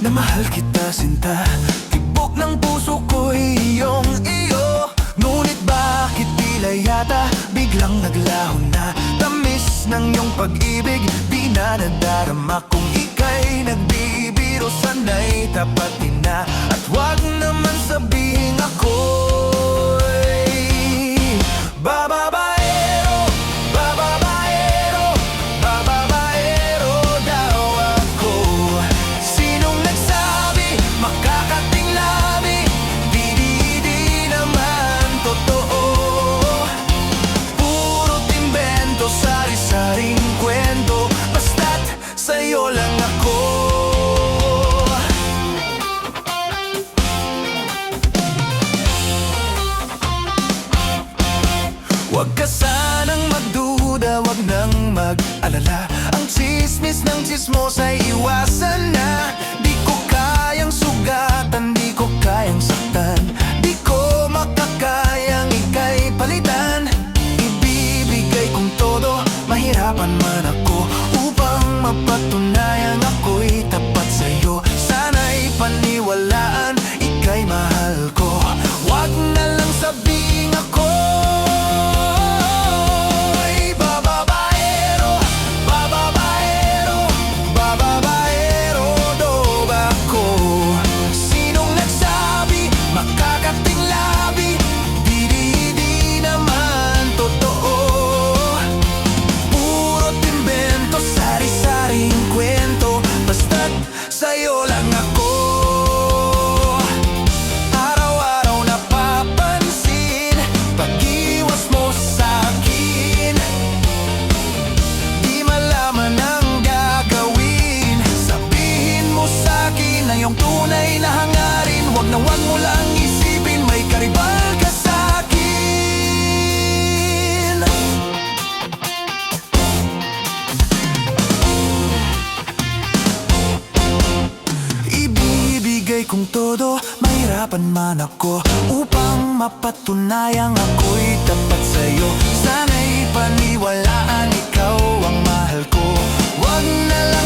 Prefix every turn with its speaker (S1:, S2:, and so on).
S1: na mahal kita, sinta. Tibok ng puso ko'y iyong-iyo. Ngunit bakit tila yata biglang naglaho na? Tamis ng iyong pag-ibig, di na nadarama. Kung ika'y nagbibiro, sana'y tapatin na. At wag naman sabihin ako'y bababaero, bababaero, bababaero daw ako. Sinong nagsabi, makakating labi? Di naman totoo. Puro timbento, sari-saring kwento, basta't sa'yo lang ako. Huwag ka sanang magduda, huwag nang mag-alala. Ang tsismis ng tsismos ay iwasan na. Di ko kayang sugatan, di ko kayang saktan. Di ko makakayang ika'y palitan. Ibibigay kong todo, mahirapan man ako, upang mapatunayan ako'y tapat sa'yo. Sana'y paniwalaan, ika'y mahal ko. Huwag na lang sabing ako sa'yo lang ako. Araw-araw napapansin pag-iwas mo sa'kin. Di malaman ang gagawin. Sabihin mo sa'kin na iyong tunay na hangarin. Huwag na huwag mo lang isipin may karibal ka sa'kin. Kung todo, mahirapan man ako, upang mapatunayan ako'y tapat sa'yo. Sana'y paniwalaan, ikaw ang mahal ko. Huwag na lang